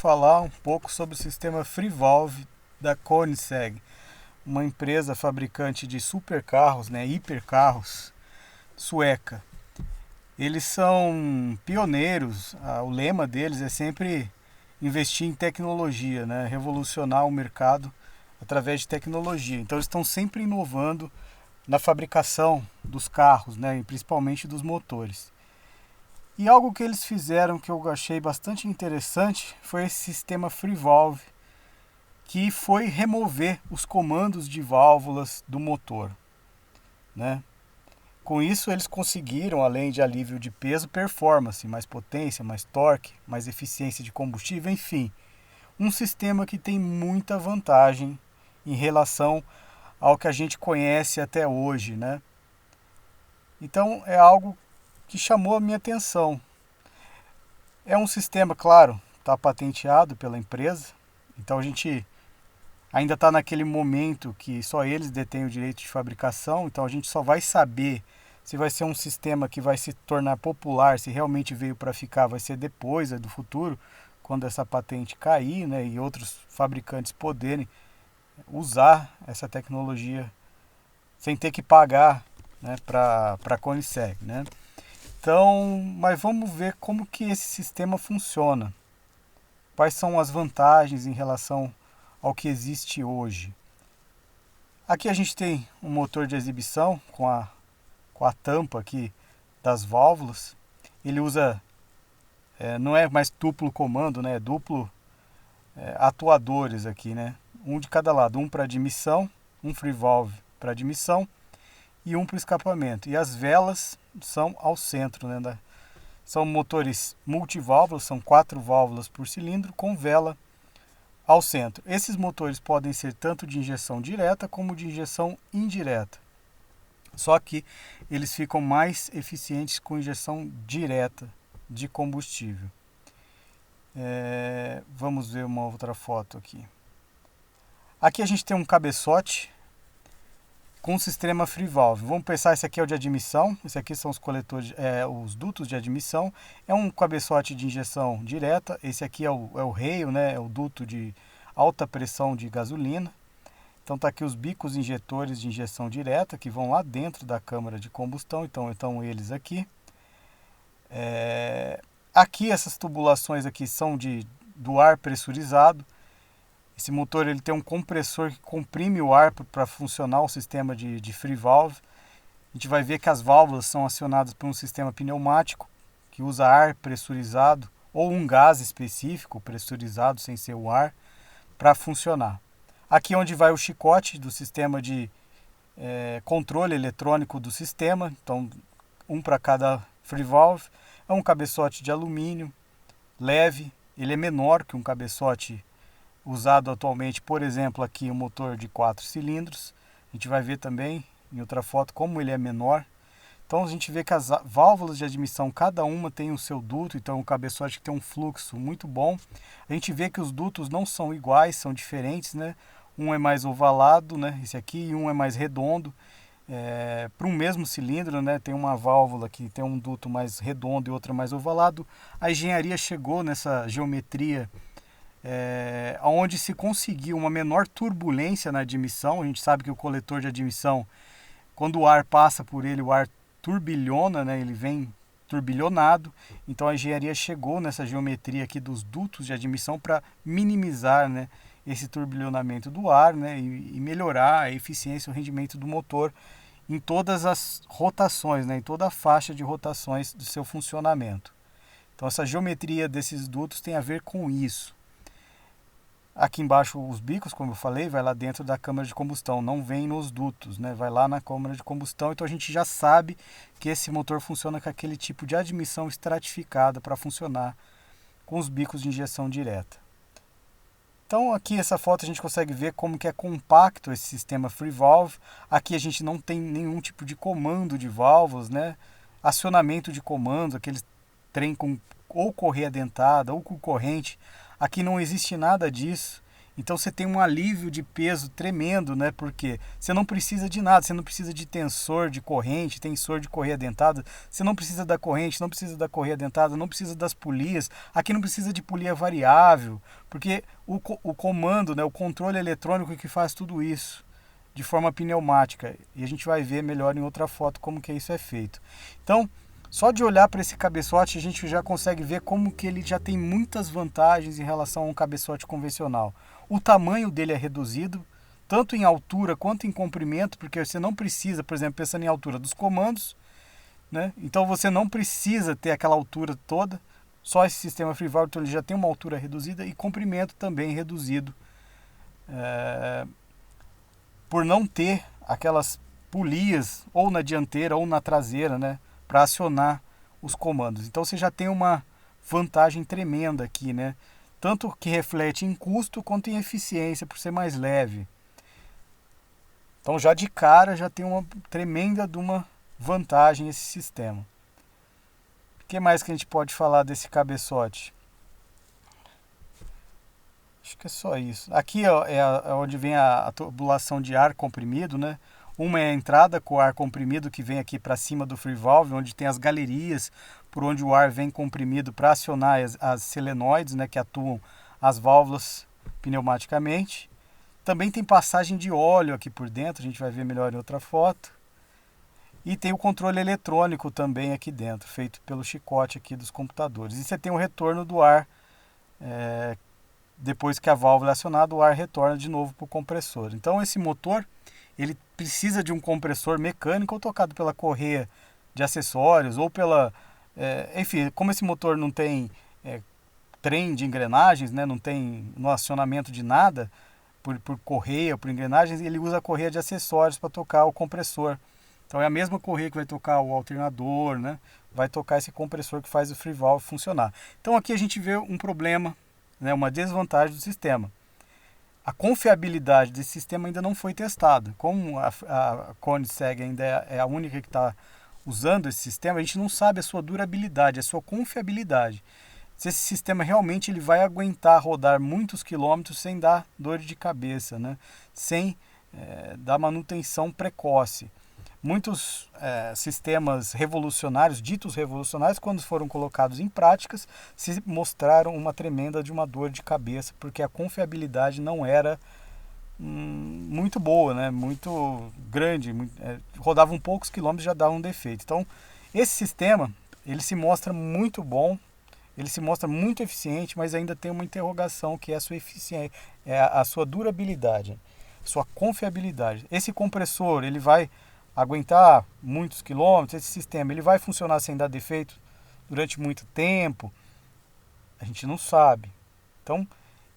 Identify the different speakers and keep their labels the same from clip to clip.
Speaker 1: Falar um pouco sobre o sistema FreeValve da Koenigsegg, uma empresa fabricante de supercarros, né, hipercarros, sueca. Eles são pioneiros, o lema deles é sempre investir em tecnologia, né, revolucionar o mercado através de tecnologia. Então eles estão sempre inovando na fabricação dos carros, né, e principalmente dos motores. E algo que eles fizeram que eu achei bastante interessante foi esse sistema FreeValve, que foi remover os comandos de válvulas do motor, né? Com isso eles conseguiram, além de alívio de peso, performance, mais potência, mais torque, mais eficiência de combustível, enfim, um sistema que tem muita vantagem em relação ao que a gente conhece até hoje, né? Então é algo que chamou a minha atenção. É um sistema, claro, está patenteado pela empresa, então a gente ainda está naquele momento que só eles detêm o direito de fabricação, então a gente só vai saber se vai ser um sistema que vai se tornar popular, se realmente veio para ficar, vai ser depois, do futuro, quando essa patente cair, né, e outros fabricantes poderem usar essa tecnologia sem ter que pagar, né, para a Koenigsegg, né? Então, mas vamos ver como que esse sistema funciona. Quais são as vantagens em relação ao que existe hoje? Aqui a gente tem um motor de exibição com a tampa aqui das válvulas. Ele usa, não é mais duplo comando, né? É duplo atuadores aqui, né? Um de cada lado, um para admissão, um free valve para admissão e um para o escapamento. E as velas são ao centro, né? São motores multiválvulas, são 4 válvulas por cilindro com vela ao centro. Esses motores podem ser tanto de injeção direta como de injeção indireta. Só que eles ficam mais eficientes com injeção direta de combustível. Vamos ver uma outra foto aqui. Aqui a gente tem um cabeçote com sistema free valve. Vamos pensar, esse aqui é o de admissão, esse aqui são os coletores, os dutos de admissão. É um cabeçote de injeção direta, esse aqui é o rail, né? É o duto de alta pressão de gasolina. Então tá aqui os bicos injetores de injeção direta que vão lá dentro da câmara de combustão, então estão eles aqui. Aqui essas tubulações aqui são do ar pressurizado. Esse motor ele tem um compressor que comprime o ar para funcionar o sistema de free valve. A gente vai ver que as válvulas são acionadas por um sistema pneumático que usa ar pressurizado ou um gás específico pressurizado sem ser o ar para funcionar. Aqui onde vai o chicote do sistema de controle eletrônico do sistema, então um para cada free valve. É um cabeçote de alumínio leve, ele é menor que um cabeçote usado atualmente, por exemplo, aqui um motor de 4 cilindros. A gente vai ver também em outra foto como ele é menor. Então a gente vê que as válvulas de admissão, cada uma tem o seu duto, então o cabeçote tem um fluxo muito bom. A gente vê que os dutos não são iguais, são diferentes, né? Um é mais ovalado, né? Esse aqui, e um é mais redondo. Para um mesmo cilindro, né? Tem uma válvula que tem um duto mais redondo e outra mais ovalado. A engenharia chegou nessa geometria onde se conseguiu uma menor turbulência na admissão. A gente sabe que o coletor de admissão, quando o ar passa por ele, o ar turbilhona, né? Ele vem turbilhonado. Então a engenharia chegou nessa geometria aqui dos dutos de admissão para minimizar, né, esse turbilhonamento do ar, né, e melhorar a eficiência e o rendimento do motor em todas as rotações, né, em toda a faixa de rotações do seu funcionamento. Então essa geometria desses dutos tem a ver com isso. Aqui embaixo os bicos, como eu falei, vai lá dentro da câmara de combustão, não vem nos dutos, né? Vai lá na câmara de combustão, então a gente já sabe que esse motor funciona com aquele tipo de admissão estratificada para funcionar com os bicos de injeção direta. Então aqui essa foto a gente consegue ver como que é compacto esse sistema free valve. Aqui a gente não tem nenhum tipo de comando de válvulas, né? Acionamento de comandos, aqueles trem com ou correia dentada ou com corrente. Aqui não existe nada disso. Então você tem um alívio de peso tremendo, né? Porque você não precisa de nada, você não precisa de tensor de corrente, tensor de correia dentada, você não precisa da corrente, não precisa da correia dentada, não precisa das polias, aqui não precisa de polia variável, porque o comando, né, o controle eletrônico que faz tudo isso de forma pneumática. E a gente vai ver melhor em outra foto como que isso é feito. Então, só de olhar para esse cabeçote a gente já consegue ver como que ele já tem muitas vantagens em relação a um cabeçote convencional. O tamanho dele é reduzido, tanto em altura quanto em comprimento, porque você não precisa, por exemplo, pensando em altura dos comandos, né? Então você não precisa ter aquela altura toda, só esse sistema FreeValve, então ele já tem uma altura reduzida e comprimento também reduzido, por não ter aquelas polias ou na dianteira ou na traseira, né, para acionar os comandos. Então você já tem uma vantagem tremenda aqui, né? Tanto que reflete em custo quanto em eficiência por ser mais leve. Então já de cara já tem uma tremenda de uma vantagem esse sistema. O que mais que a gente pode falar desse cabeçote? Acho que é só isso. Aqui ó, é onde vem a tubulação de ar comprimido, né? Uma é a entrada com o ar comprimido que vem aqui para cima do FreeValve, onde tem as galerias por onde o ar vem comprimido para acionar as solenoides, né, que atuam as válvulas pneumaticamente. Também tem passagem de óleo aqui por dentro, a gente vai ver melhor em outra foto. E tem o controle eletrônico também aqui dentro, feito pelo chicote aqui dos computadores. E você tem o retorno do ar, depois que a válvula é acionada, o ar retorna de novo para o compressor. Então esse motor, ele precisa de um compressor mecânico ou tocado pela correia de acessórios ou pela... enfim, como esse motor não tem trem de engrenagens, né, não tem no acionamento de nada, por correia, por engrenagens, ele usa a correia de acessórios para tocar o compressor. Então é a mesma correia que vai tocar o alternador, né, vai tocar esse compressor que faz o FreeValve funcionar. Então aqui a gente vê um problema, né, uma desvantagem do sistema. A confiabilidade desse sistema ainda não foi testada. Como a Koenigsegg ainda é a única que está usando esse sistema, a gente não sabe a sua durabilidade, a sua confiabilidade. Se esse sistema realmente ele vai aguentar rodar muitos quilômetros sem dar dor de cabeça, né? Sem dar manutenção precoce. Muitos sistemas revolucionários, ditos revolucionários, quando foram colocados em práticas, se mostraram uma tremenda de uma dor de cabeça, porque a confiabilidade não era muito boa, né? Muito grande, rodavam poucos quilômetros e já dava um defeito. Então, esse sistema, ele se mostra muito bom, ele se mostra muito eficiente, mas ainda tem uma interrogação que é a sua eficiência, a sua durabilidade, sua confiabilidade. Esse compressor, ele vai aguentar muitos quilômetros, esse sistema ele vai funcionar sem dar defeito durante muito tempo? A gente não sabe. Então,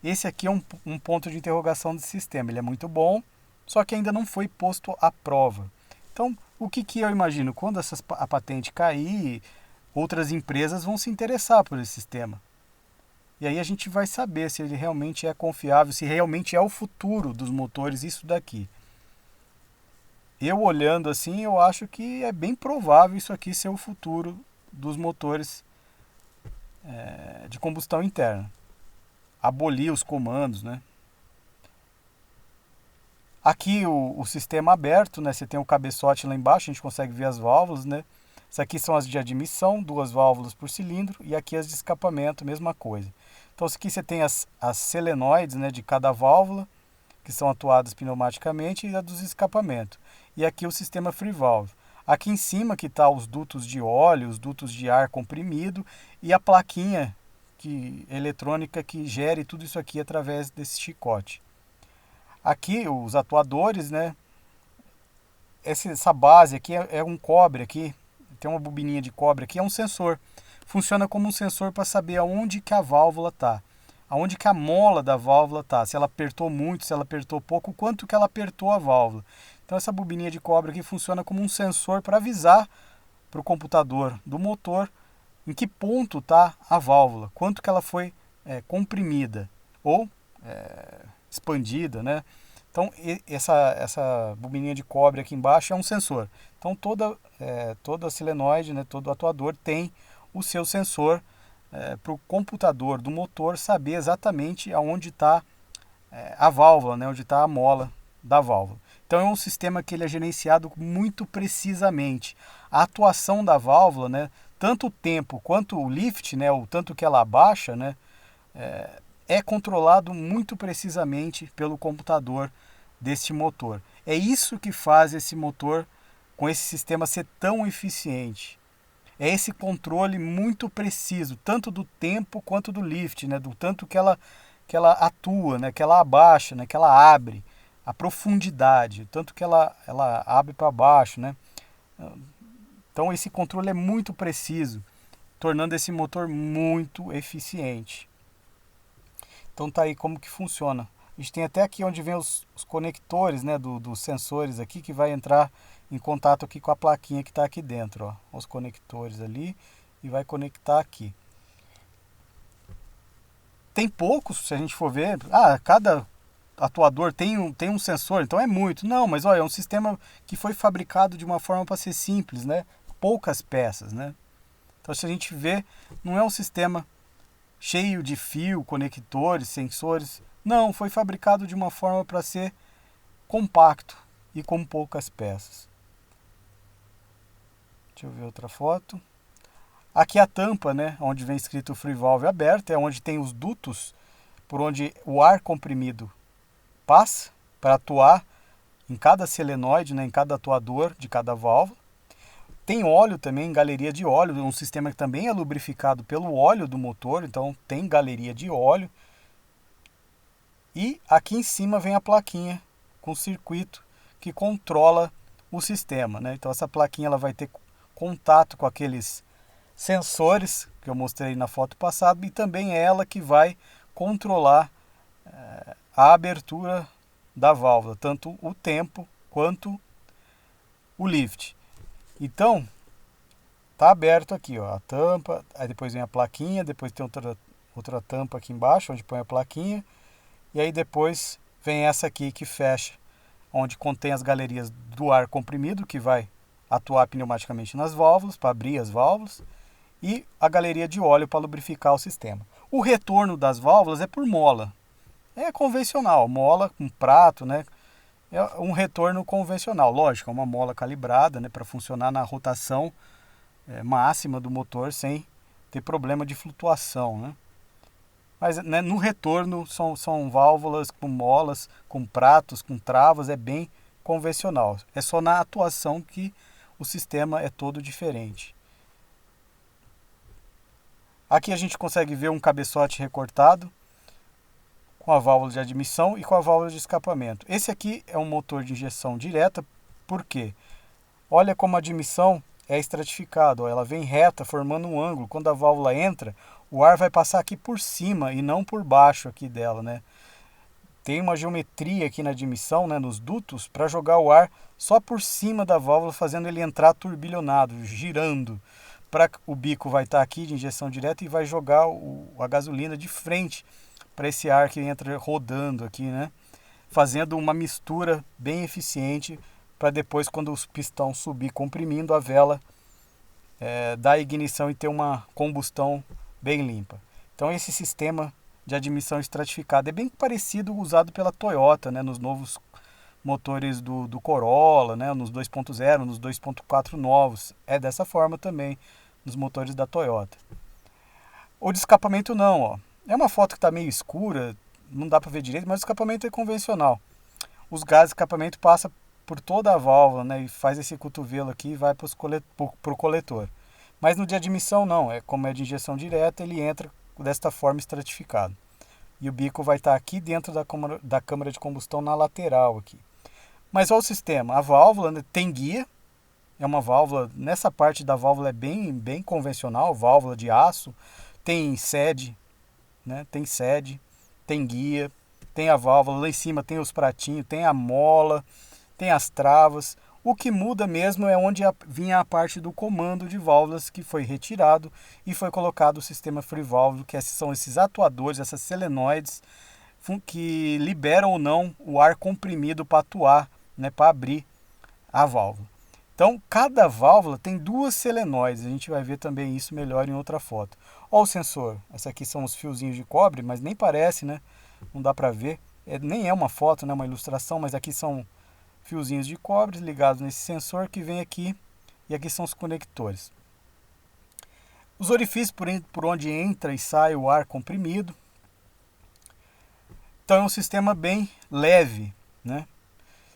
Speaker 1: esse aqui é um ponto de interrogação desse sistema. Ele é muito bom, só que ainda não foi posto à prova. Então, o que eu imagino? Quando a patente cair, outras empresas vão se interessar por esse sistema. E aí a gente vai saber se ele realmente é confiável, se realmente é o futuro dos motores, isso daqui. Eu olhando assim, eu acho que é bem provável isso aqui ser o futuro dos motores de combustão interna. Abolir os comandos, né? Aqui o sistema aberto, né? Você tem o cabeçote lá embaixo, a gente consegue ver as válvulas, né? Essas aqui são as de admissão, 2 válvulas por cilindro, e aqui as de escapamento, mesma coisa. Então aqui você tem as solenoides, né, de cada válvula, que são atuadas pneumaticamente, e a dos escapamentos. E aqui o sistema FreeValve. Aqui em cima que está os dutos de óleo, os dutos de ar comprimido e a plaquinha eletrônica que gere tudo isso aqui através desse chicote. Aqui os atuadores, né? Essa base aqui é um cobre aqui, tem uma bobininha de cobre aqui, é um sensor. Funciona como um sensor para saber aonde que a válvula está, aonde que a mola da válvula está, se ela apertou muito, se ela apertou pouco, quanto que ela apertou a válvula. Então essa bobininha de cobre aqui funciona como um sensor para avisar para o computador do motor em que ponto está a válvula, quanto que ela foi comprimida ou expandida, né? Então essa bobininha de cobre aqui embaixo é um sensor. Então toda solenoide, né, todo atuador tem o seu sensor para o computador do motor saber exatamente aonde está a válvula, né, onde está a mola da válvula. Então é um sistema que ele é gerenciado muito precisamente. A atuação da válvula, né, tanto o tempo quanto o lift, né, o tanto que ela abaixa, né, é controlado muito precisamente pelo computador deste motor. É isso que faz esse motor com esse sistema ser tão eficiente. É esse controle muito preciso, tanto do tempo quanto do lift, né, do tanto que ela atua, né, que ela abaixa, né, que ela abre, a profundidade, tanto que ela abre para baixo, né? Então esse controle é muito preciso, tornando esse motor muito eficiente. Então tá aí como que funciona. A gente tem até aqui onde vem os conectores, né, dos sensores aqui, que vai entrar em contato aqui com a plaquinha que está aqui dentro, ó. Os conectores ali e vai conectar aqui. Tem poucos, se a gente for ver, cada atuador tem um sensor, então é muito. Não, mas olha, é um sistema que foi fabricado de uma forma para ser simples, né? Poucas peças, né? Então se a gente vê, não é um sistema cheio de fio, conectores, sensores. Não, foi fabricado de uma forma para ser compacto e com poucas peças. Deixa eu ver outra foto. Aqui a tampa, né, onde vem escrito Free Valve aberta, é onde tem os dutos por onde o ar comprimido passa para atuar em cada solenoide, né, em cada atuador de cada válvula. Tem óleo também, galeria de óleo, um sistema que também é lubrificado pelo óleo do motor, então tem galeria de óleo. E aqui em cima vem a plaquinha com circuito que controla o sistema, né? Então essa plaquinha ela vai ter contato com aqueles sensores que eu mostrei na foto passada e também é ela que vai controlar a abertura da válvula, tanto o tempo quanto o lift. Então, tá aberto aqui, ó, a tampa, aí depois vem a plaquinha, depois tem outra tampa aqui embaixo, onde põe a plaquinha, e aí depois vem essa aqui que fecha, onde contém as galerias do ar comprimido, que vai atuar pneumaticamente nas válvulas, para abrir as válvulas, e a galeria de óleo para lubrificar o sistema. O retorno das válvulas é por mola. É convencional, mola com prato, né? É um retorno convencional. Lógico, é uma mola calibrada, né, para funcionar na rotação máxima do motor sem ter problema de flutuação, né? Mas, né, no retorno são válvulas com molas, com pratos, com travas, é bem convencional. É só na atuação que o sistema é todo diferente. Aqui a gente consegue ver um cabeçote recortado com a válvula de admissão e com a válvula de escapamento. Esse aqui é um motor de injeção direta, por quê? Olha como a admissão é estratificada, ela vem reta, formando um ângulo. Quando a válvula entra, o ar vai passar aqui por cima e não por baixo aqui dela, né? Tem uma geometria aqui na admissão, né, nos dutos, para jogar o ar só por cima da válvula, fazendo ele entrar turbilhonado, girando. O bico vai estar aqui de injeção direta e vai jogar a gasolina de frente para esse ar que entra rodando aqui, né? Fazendo uma mistura bem eficiente para depois, quando os pistões subir comprimindo, a vela dar ignição e ter uma combustão bem limpa. Então esse sistema de admissão estratificada é bem parecido usado pela Toyota, né, nos novos motores do Corolla, né, nos 2.0, nos 2.4 novos. É dessa forma também nos motores da Toyota. O de escapamento não, ó. É uma foto que está meio escura, não dá para ver direito, mas o escapamento é convencional. Os gases de escapamento passam por toda a válvula, né, e faz esse cotovelo aqui e vai para o coletor. Mas no de admissão não, como é de injeção direta, ele entra desta forma estratificado. E o bico vai estar aqui dentro da câmara de combustão na lateral aqui. Mas olha o sistema, a válvula, né, tem guia, é uma válvula, nessa parte da válvula é bem convencional, válvula de aço, tem sede, né, tem guia, tem a válvula, lá em cima tem os pratinhos, tem a mola, tem as travas. O que muda mesmo é onde vinha a parte do comando de válvulas, que foi retirado e foi colocado o sistema Free Valve, que são esses atuadores, essas solenoides, que liberam ou não o ar comprimido para atuar, né, para abrir a válvula. Então, cada válvula tem duas solenoides, a gente vai ver também isso melhor em outra foto. Olha o sensor, esse aqui são os fiozinhos de cobre, mas nem parece, né? Não dá para ver. Nem é uma foto, né, uma ilustração, mas aqui são fiozinhos de cobre ligados nesse sensor que vem aqui, e aqui são os conectores. Os orifícios por onde entra e sai o ar comprimido. Então é um sistema bem leve, né?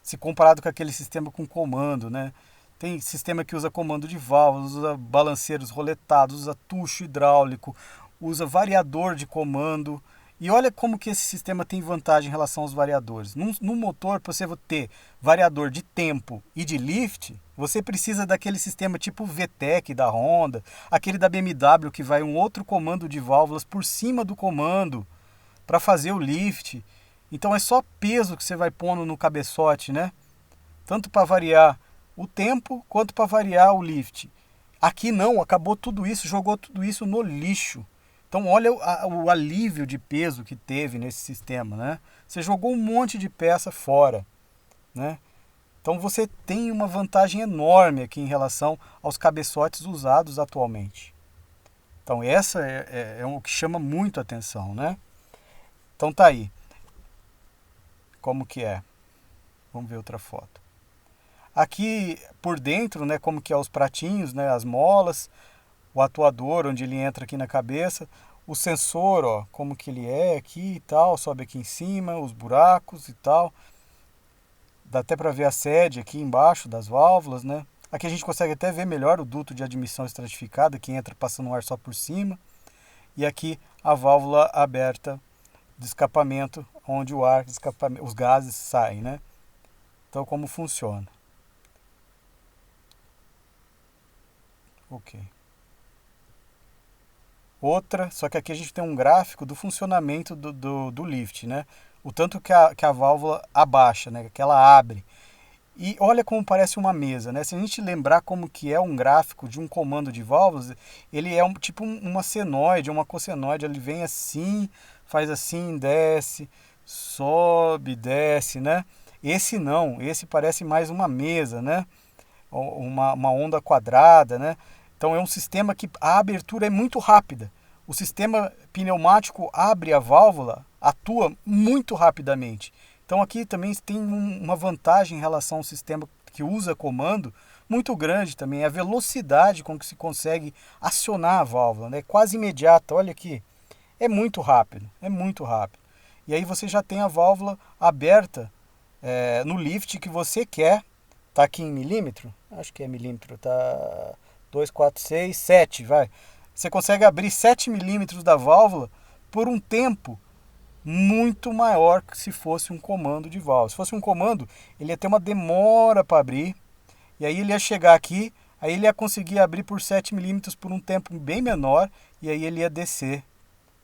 Speaker 1: Se comparado com aquele sistema com comando, né? Tem sistema que usa comando de válvulas, usa balanceiros roletados, usa tucho hidráulico, usa variador de comando. E olha como que esse sistema tem vantagem em relação aos variadores. No motor, para você ter variador de tempo e de lift, você precisa daquele sistema tipo VTEC da Honda, aquele da BMW que vai um outro comando de válvulas por cima do comando para fazer o lift. Então é só peso que você vai pondo no cabeçote, né? Tanto para variar o tempo quanto para variar o lift. Aqui não, acabou tudo isso, jogou tudo isso no lixo. Então olha o alívio de peso que teve nesse sistema, né? Você jogou um monte de peça fora, né? Então você tem uma vantagem enorme aqui em relação aos cabeçotes usados atualmente. Então essa é o que chama muito a atenção, né? Então tá aí. Como que é? Vamos ver outra foto. Aqui por dentro, né, como que é os pratinhos, né, as molas, o atuador onde ele entra aqui na cabeça, o sensor, ó, como que ele é aqui e tal, sobe aqui em cima, os buracos e tal. Dá até para ver a sede aqui embaixo das válvulas, né? Aqui a gente consegue até ver melhor o duto de admissão estratificada que entra passando o ar só por cima. E aqui a válvula aberta de escapamento, onde o ar, os gases saem, né? Então como funciona? Ok. Outra, só que aqui a gente tem um gráfico do funcionamento do lift, né? O tanto que a válvula abaixa, né? Que ela abre. E olha como parece uma mesa, né? Se a gente lembrar como que é um gráfico de um comando de válvulas, ele é tipo uma senoide, uma cossenoide. Ele vem assim, faz assim, desce, sobe, desce, né? Esse não, esse parece mais uma mesa, né? Uma onda quadrada, né? Então é um sistema que a abertura é muito rápida. O sistema pneumático abre a válvula, atua muito rapidamente. Então aqui também tem uma vantagem em relação ao sistema que usa comando muito grande também. A velocidade com que se consegue acionar a válvula, né? É quase imediata. Olha aqui, é muito rápido, é muito rápido. E aí você já tem a válvula aberta no lift que você quer. Tá aqui em milímetro? Acho que é milímetro, tá 2, 4, 6, 7, vai. Você consegue abrir 7 milímetros da válvula por um tempo muito maior que se fosse um comando de válvula. Se fosse um comando, ele ia ter uma demora para abrir, e aí ele ia chegar aqui, aí ele ia conseguir abrir por 7 milímetros por um tempo bem menor, e aí ele ia descer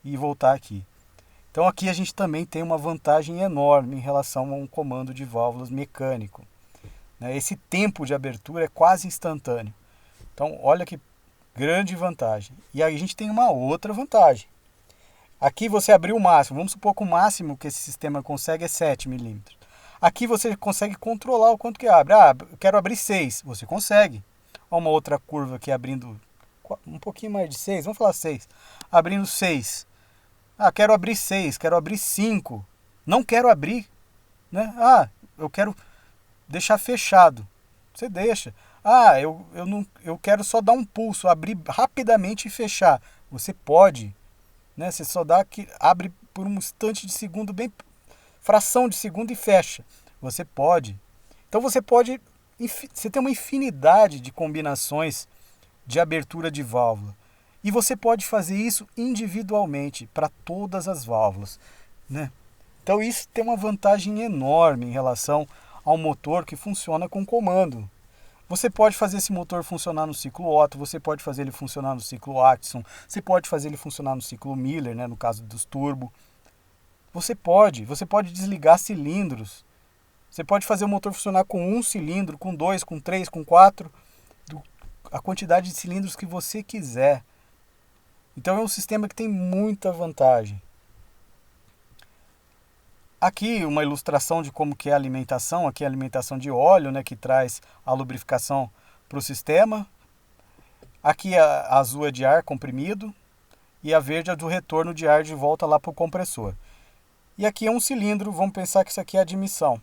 Speaker 1: e voltar aqui. Então aqui a gente também tem uma vantagem enorme em relação a um comando de válvulas mecânico. Esse tempo de abertura é quase instantâneo. Então olha que grande vantagem. E aí a gente tem uma outra vantagem. Aqui você abriu o máximo. Vamos supor que o máximo que esse sistema consegue é 7 milímetros. Aqui você consegue controlar o quanto que abre. Ah, eu quero abrir 6. Você consegue. Olha uma outra curva aqui abrindo um pouquinho mais de 6. Vamos falar 6. Abrindo 6. Ah, quero abrir 6. Quero abrir 5. Não quero abrir. Né? Ah, eu quero deixar fechado. Você deixa. Ah, eu quero só dar um pulso, abrir rapidamente e fechar. Você pode, né? Você só dá que abre por um instante de segundo, bem fração de segundo e fecha. Você pode. Então você pode, você tem uma infinidade de combinações de abertura de válvula. E você pode fazer isso individualmente para todas as válvulas, né? Então isso tem uma vantagem enorme em relação ao motor que funciona com comando. Você pode fazer esse motor funcionar no ciclo Otto, você pode fazer ele funcionar no ciclo Atkinson, você pode fazer ele funcionar no ciclo Miller, né, no caso dos turbo. Você pode desligar cilindros. Você pode fazer o motor funcionar com um cilindro, com 2, com 3, com 4, a quantidade de cilindros que você quiser. Então é um sistema que tem muita vantagem. Aqui uma ilustração de como que é a alimentação. Aqui é a alimentação de óleo, né, que traz a lubrificação para o sistema. Aqui a azul é de ar comprimido e a verde é do retorno de ar de volta lá para o compressor. E aqui é um cilindro, vamos pensar que isso aqui é a admissão.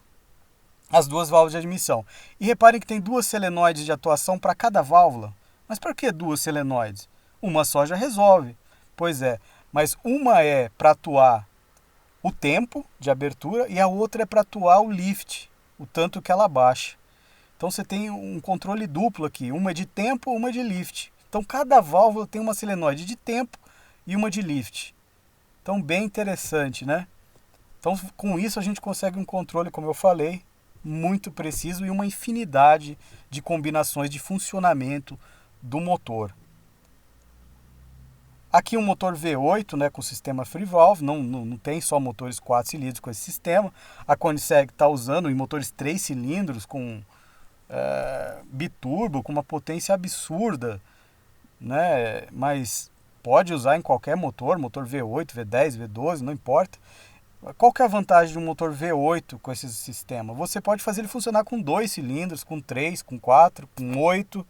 Speaker 1: As duas válvulas de admissão. E reparem que tem duas selenoides de atuação para cada válvula. Mas por que duas selenoides? Uma só já resolve. Pois é, mas uma é para atuar o tempo de abertura e a outra é para atuar o lift, o tanto que ela baixa. Então você tem um controle duplo aqui, uma de tempo, uma de lift. Então cada válvula tem uma selenoide de tempo e uma de lift. Então bem interessante, né? Então com isso a gente consegue um controle, como eu falei, muito preciso e uma infinidade de combinações de funcionamento do motor. Aqui um motor V8, né, com sistema free valve, não tem só motores 4 cilindros com esse sistema. A Koenigsegg está usando em motores 3 cilindros com biturbo, com uma potência absurda, né, mas pode usar em qualquer motor V8, V10, V12, não importa. Qual que é a vantagem de um motor V8 com esse sistema? Você pode fazer ele funcionar com 2 cilindros, com 3, com 4, com 8,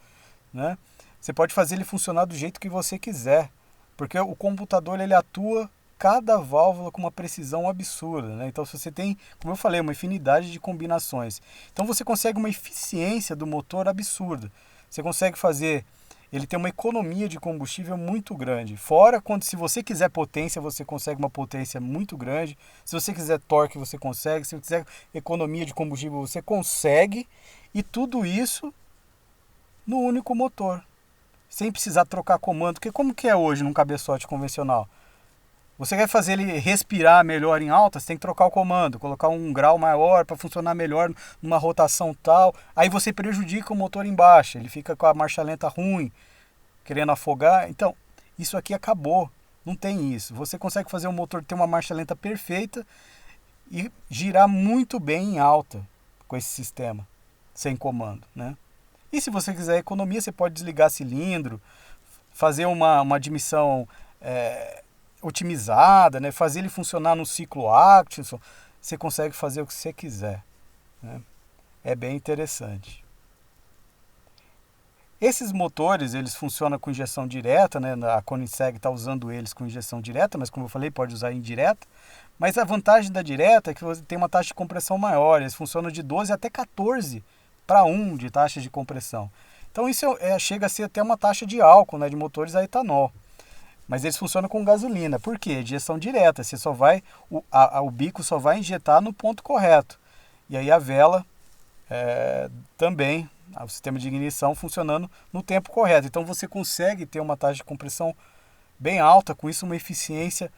Speaker 1: né? Você pode fazer ele funcionar do jeito que você quiser, porque o computador ele atua cada válvula com uma precisão absurda, né? Então se você tem, como eu falei, uma infinidade de combinações. Então você consegue uma eficiência do motor absurda. Você consegue fazer ele tem uma economia de combustível muito grande. Fora quando, se você quiser potência, você consegue uma potência muito grande. Se você quiser torque, você consegue. Se você quiser economia de combustível, você consegue. E tudo isso no único motor, sem precisar trocar comando. Porque como que é hoje num cabeçote convencional? Você quer fazer ele respirar melhor em alta, você tem que trocar o comando, colocar um grau maior para funcionar melhor numa rotação tal. Aí você prejudica o motor em baixa, ele fica com a marcha lenta ruim, querendo afogar. Então, isso aqui acabou, não tem isso. Você consegue fazer o motor ter uma marcha lenta perfeita e girar muito bem em alta com esse sistema, sem comando, né? E se você quiser economia, você pode desligar cilindro, fazer uma admissão otimizada, né? Fazer ele funcionar no ciclo Atkinson, você consegue fazer o que você quiser, né? É bem interessante. Esses motores, eles funcionam com injeção direta, né? A Koenigsegg está usando eles com injeção direta, mas como eu falei, pode usar indireta. Mas a vantagem da direta é que você tem uma taxa de compressão maior, eles funcionam de 12 até 14 para 1 de taxa de compressão. Então isso chega a ser até uma taxa de álcool, né? De motores a etanol. Mas eles funcionam com gasolina. Por quê? Injeção direta. Você só vai, o bico só vai injetar no ponto correto. E aí a vela também, o sistema de ignição funcionando no tempo correto. Então você consegue ter uma taxa de compressão bem alta, com isso uma eficiência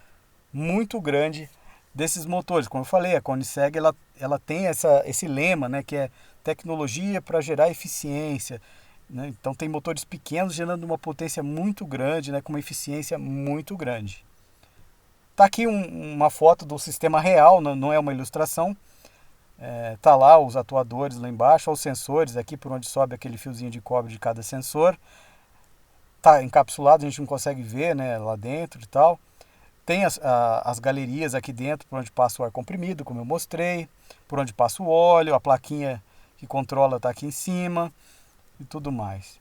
Speaker 1: muito grande desses motores. Como eu falei, a Koenigsegg ela tem esse lema, né, que é tecnologia para gerar eficiência. Então tem motores pequenos gerando uma potência muito grande, né, com uma eficiência muito grande. Está aqui uma foto do sistema real, não é uma ilustração. Tá lá os atuadores lá embaixo, os sensores aqui por onde sobe aquele fiozinho de cobre de cada sensor. Tá encapsulado, a gente não consegue ver, né, lá dentro e tal. Tem as galerias aqui dentro por onde passa o ar comprimido, como eu mostrei, por onde passa o óleo, a plaquinha que controla está aqui em cima e tudo mais.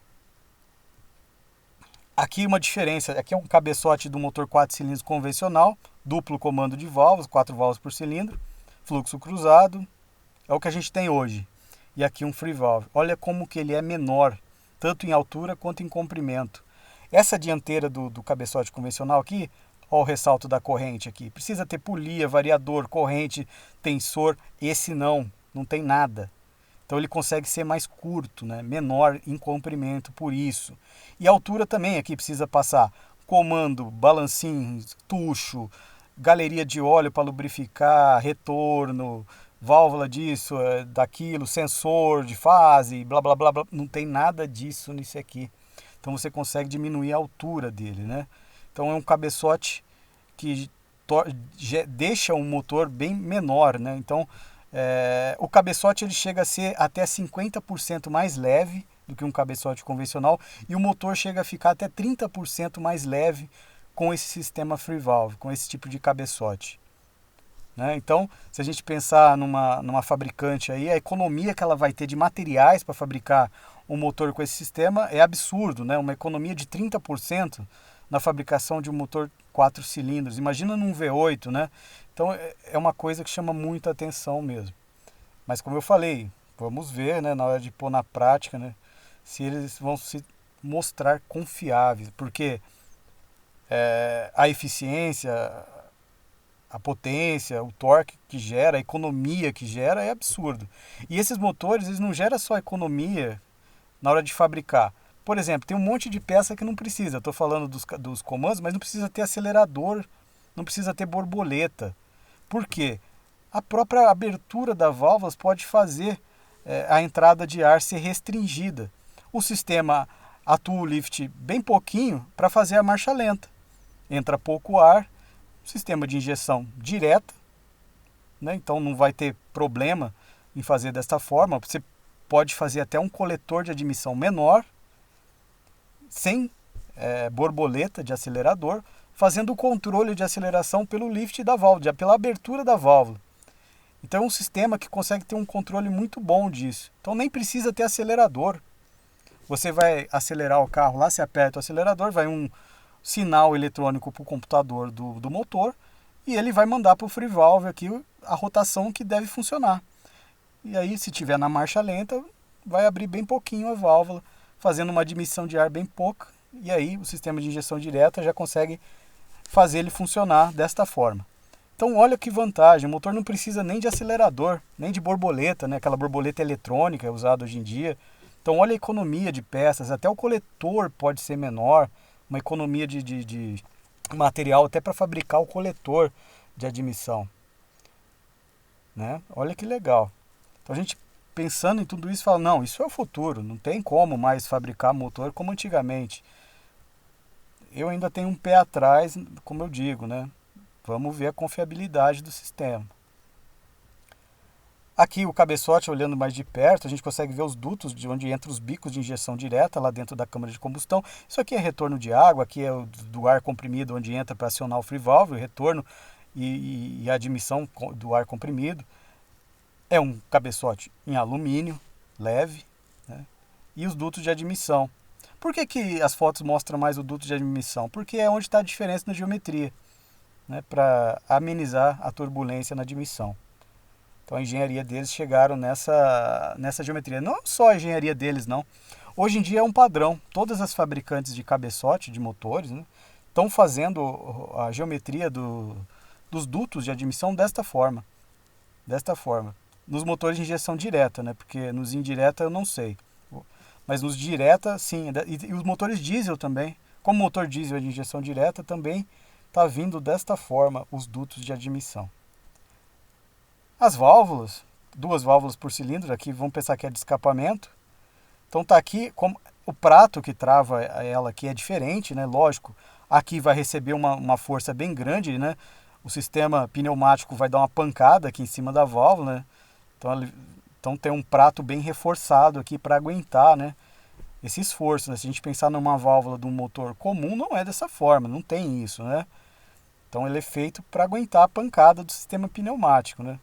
Speaker 1: Aqui uma diferença, aqui é um cabeçote do motor 4 cilindros convencional, duplo comando de válvulas, 4 válvulas por cilindro, fluxo cruzado, é o que a gente tem hoje. E aqui um free valve. Olha como que ele é menor, tanto em altura quanto em comprimento. Essa dianteira do cabeçote convencional aqui, olha o ressalto da corrente aqui, precisa ter polia, variador, corrente, tensor, esse não tem nada. Então ele consegue ser mais curto, né? Menor em comprimento, por isso. E a altura também aqui precisa passar comando, balancinho, tucho, galeria de óleo para lubrificar, retorno, válvula disso, daquilo, sensor de fase, blá blá blá blá. Não tem nada disso nisso aqui. Então você consegue diminuir a altura dele, né? Então é um cabeçote que deixa um motor bem menor, né? Então o cabeçote ele chega a ser até 50% mais leve do que um cabeçote convencional e o motor chega a ficar até 30% mais leve com esse sistema free valve, com esse tipo de cabeçote, né? Então, se a gente pensar numa fabricante aí, a economia que ela vai ter de materiais para fabricar um motor com esse sistema é absurdo, né? Uma economia de 30% na fabricação de um motor 4 cilindros. Imagina num V8, né? Então é uma coisa que chama muita atenção mesmo. Mas como eu falei, vamos ver, né, na hora de pôr na prática, né, se eles vão se mostrar confiáveis, porque a eficiência, a potência, o torque que gera, a economia que gera é absurdo. E esses motores, eles não geram só economia na hora de fabricar. Por exemplo, tem um monte de peça que não precisa. Estou falando dos comandos, mas não precisa ter acelerador, não precisa ter borboleta. Por quê? A própria abertura da válvula pode fazer a entrada de ar ser restringida. O sistema atua o lift bem pouquinho para fazer a marcha lenta. Entra pouco ar, sistema de injeção direta, né? Então não vai ter problema em fazer desta forma. Você pode fazer até um coletor de admissão menor, sem borboleta de acelerador, fazendo o controle de aceleração pelo lift da válvula, pela abertura da válvula. Então é um sistema que consegue ter um controle muito bom disso. Então nem precisa ter acelerador. Você vai acelerar o carro lá, você aperta o acelerador, vai um sinal eletrônico para o computador do motor e ele vai mandar para o free valve aqui a rotação que deve funcionar. E aí, se tiver na marcha lenta, vai abrir bem pouquinho a válvula, fazendo uma admissão de ar bem pouca, e aí o sistema de injeção direta já consegue fazer ele funcionar desta forma. Então olha que vantagem, o motor não precisa nem de acelerador, nem de borboleta, né? Aquela borboleta eletrônica usada hoje em dia. Então olha a economia de peças, até o coletor pode ser menor, uma economia de material até para fabricar o coletor de admissão, né? Olha que legal. Então a gente pensando em tudo isso fala, não, isso é o futuro, não tem como mais fabricar motor como antigamente. Eu ainda tenho um pé atrás, como eu digo, né? Vamos ver a confiabilidade do sistema. Aqui o cabeçote, olhando mais de perto, a gente consegue ver os dutos de onde entram os bicos de injeção direta lá dentro da câmara de combustão. Isso aqui é retorno de água, aqui é o do ar comprimido onde entra para acionar o free valve, o retorno e a admissão do ar comprimido. É um cabeçote em alumínio, leve, né? E os dutos de admissão. Por que as fotos mostram mais o duto de admissão? Porque é onde está a diferença na geometria, né? Para amenizar a turbulência na admissão. Então a engenharia deles chegaram nessa geometria. Não só a engenharia deles, não. Hoje em dia é um padrão. Todas as fabricantes de cabeçote, de motores, né, estão fazendo a geometria dos dutos de admissão desta forma. Desta forma. Nos motores de injeção direta, né? Porque nos indireta eu não sei. Mas nos direta, sim. E os motores diesel também. Como o motor diesel é de injeção direta, também está vindo desta forma os dutos de admissão. As válvulas, 2 válvulas por cilindro, aqui vamos pensar que é de escapamento. Então está aqui, como o prato que trava ela aqui é diferente, né? Lógico, aqui vai receber uma força bem grande, né? O sistema pneumático vai dar uma pancada aqui em cima da válvula, né? Então tem um prato bem reforçado aqui para aguentar, né, esse esforço, né? Se a gente pensar numa válvula de um motor comum, não é dessa forma, não tem isso, né? Então ele é feito para aguentar a pancada do sistema pneumático, né?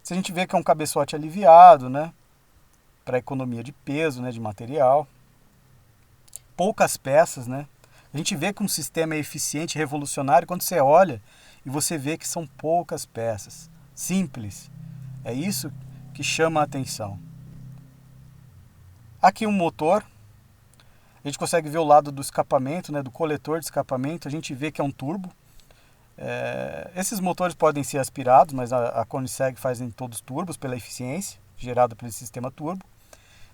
Speaker 1: Se a gente vê que é um cabeçote aliviado, né, para economia de peso, né, de material, poucas peças, né? A gente vê que um sistema é eficiente, revolucionário quando você olha e você vê que são poucas peças, simples. É isso que chama a atenção. Aqui um motor, a gente consegue ver o lado do escapamento, né, do coletor de escapamento, a gente vê que é um turbo. Esses motores podem ser aspirados, mas a Koenigsegg faz em todos turbos pela eficiência gerada pelo sistema turbo.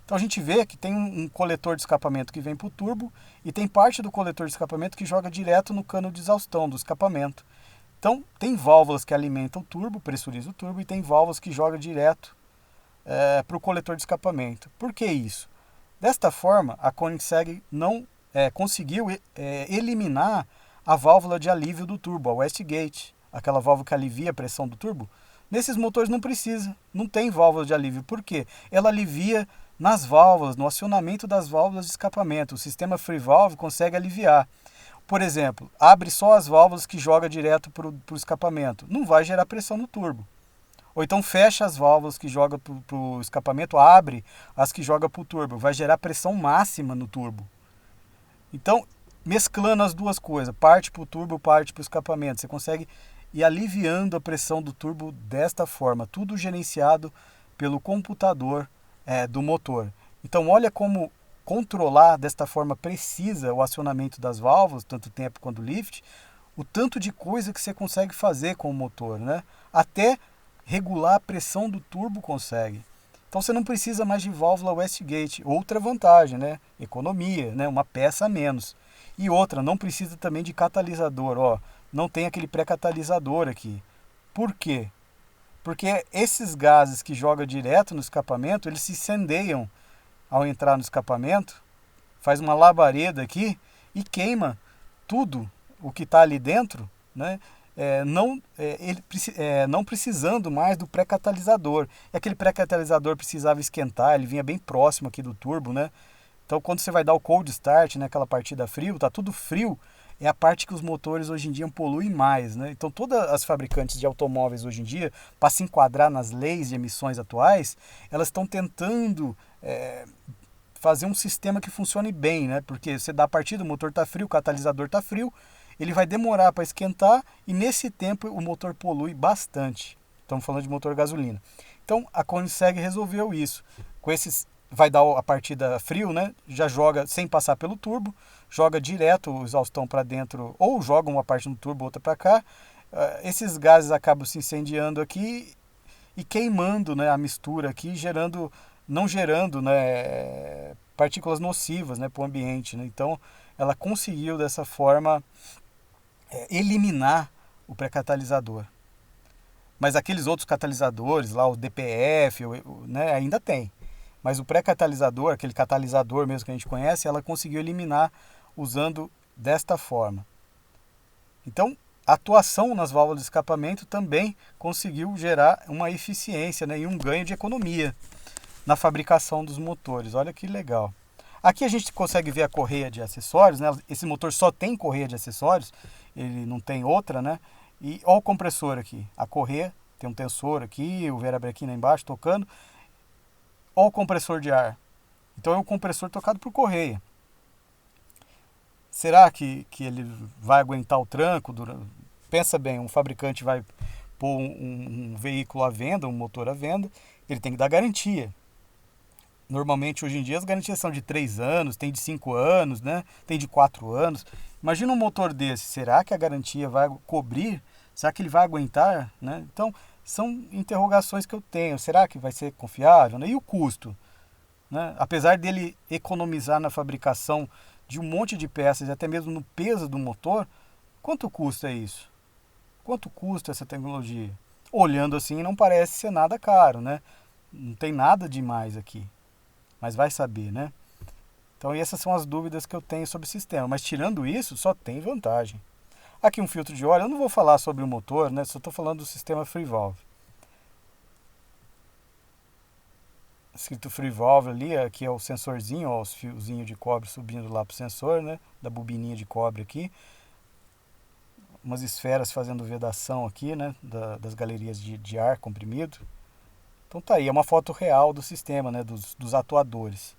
Speaker 1: Então a gente vê que tem um coletor de escapamento que vem para o turbo e tem parte do coletor de escapamento que joga direto no cano de exaustão do escapamento. Então tem válvulas que alimentam o turbo, pressurizam o turbo, e tem válvulas que jogam direto para o coletor de escapamento. Por que isso? Desta forma, a Koenigsegg não conseguiu eliminar a válvula de alívio do turbo, a Westgate, aquela válvula que alivia a pressão do turbo. Nesses motores não precisa, não tem válvula de alívio. Por quê? Ela alivia nas válvulas, no acionamento das válvulas de escapamento. O sistema free valve consegue aliviar. Por exemplo, abre só as válvulas que joga direto para o escapamento. Não vai gerar pressão no turbo. Ou então fecha as válvulas que joga para o escapamento, abre as que joga para o turbo. Vai gerar pressão máxima no turbo. Então, mesclando as duas coisas, parte para o turbo, parte para o escapamento. Você consegue ir aliviando a pressão do turbo desta forma, tudo gerenciado pelo computador do motor. Então olha como controlar desta forma precisa o acionamento das válvulas, tanto tempo quanto lift, o tanto de coisa que você consegue fazer com o motor, né? Até regular a pressão do turbo consegue. Então você não precisa mais de válvula Westgate. Outra vantagem, né? Economia, né? Uma peça a menos. E outra, não precisa também de catalisador. Ó, não tem aquele pré-catalisador aqui. Por quê? Porque esses gases que joga direto no escapamento, eles se incendeiam ao entrar no escapamento, faz uma labareda aqui e queima tudo o que está ali dentro, né? Não precisando mais do pré-catalisador. E aquele pré-catalisador precisava esquentar, ele vinha bem próximo aqui do turbo, né? Então quando você vai dar o cold start, né, aquela partida frio, tá tudo frio, é a parte que os motores hoje em dia poluem mais, né? Então todas as fabricantes de automóveis hoje em dia, para se enquadrar nas leis de emissões atuais, elas estão tentando fazer um sistema que funcione bem, né? Porque você dá a partida, o motor está frio, o catalisador está frio, ele vai demorar para esquentar e nesse tempo o motor polui bastante. Estamos falando de motor gasolina. Então a Koenigsegg resolveu isso. Com esses vai dar a partida frio, né? Já joga sem passar pelo turbo, joga direto o exaustão para dentro ou joga uma parte no turbo, outra para cá. Esses gases acabam se incendiando aqui e queimando, né, a mistura aqui, não gerando, né, partículas nocivas, né, para o ambiente, né? Então ela conseguiu dessa forma eliminar o pré-catalisador. Mas aqueles outros catalisadores, lá o DPF, né, ainda tem. Mas o pré-catalisador, aquele catalisador mesmo que a gente conhece, ela conseguiu eliminar usando desta forma. Então, a atuação nas válvulas de escapamento também conseguiu gerar uma eficiência, né, e um ganho de economia na fabricação dos motores. Olha que legal. Aqui a gente consegue ver a correia de acessórios, né? Esse motor só tem correia de acessórios, ele não tem outra, né? E olha o compressor aqui, a correia, tem um tensor aqui, o verabrequim lá embaixo tocando. Olha o compressor de ar. Então é um compressor tocado por correia. Será que ele vai aguentar o tranco? Pensa bem, um fabricante vai pôr um veículo à venda, um motor à venda, ele tem que dar garantia. Normalmente hoje em dia as garantias são de 3 anos, tem de 5 anos, né? Tem de 4 anos. Imagina um motor desse, será que a garantia vai cobrir? Será que ele vai aguentar? Né? Então, são interrogações que eu tenho. Será que vai ser confiável? Né? E o custo? Né? Apesar dele economizar na fabricação de um monte de peças e até mesmo no peso do motor, quanto custa isso? Quanto custa essa tecnologia? Olhando assim, não parece ser nada caro, né? Não tem nada demais aqui. Mas vai saber, né? Então essas são as dúvidas que eu tenho sobre o sistema. Mas tirando isso, só tem vantagem. Aqui um filtro de óleo, eu não vou falar sobre o motor, né? Só estou falando do sistema Free Valve. Escrito Free Valve ali, aqui é o sensorzinho, ó, os fiozinhos de cobre subindo lá para o sensor, né? Da bobininha de cobre aqui. Umas esferas fazendo vedação aqui, né? Das galerias de ar comprimido. Então tá aí, é uma foto real do sistema, né? Dos atuadores.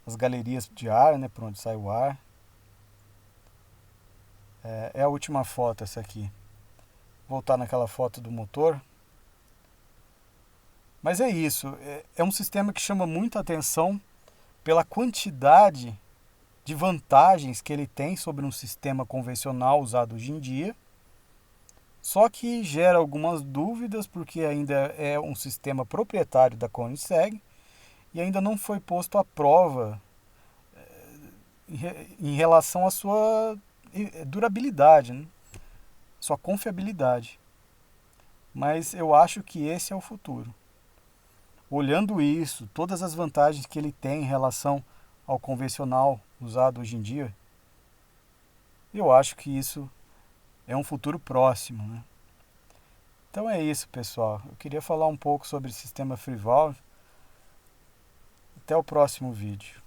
Speaker 1: As galerias de ar, né? Por onde sai o ar. É a última foto essa aqui. Voltar naquela foto do motor. Mas é isso, é um sistema que chama muita atenção pela quantidade de vantagens que ele tem sobre um sistema convencional usado hoje em dia. Só que gera algumas dúvidas porque ainda é um sistema proprietário da Koenigsegg e ainda não foi posto à prova em relação à sua durabilidade, né? Sua confiabilidade. Mas eu acho que esse é o futuro. Olhando isso, todas as vantagens que ele tem em relação ao convencional usado hoje em dia, eu acho que isso é um futuro próximo, né? Então é isso, pessoal. Eu queria falar um pouco sobre o sistema Free Valve. Até o próximo vídeo.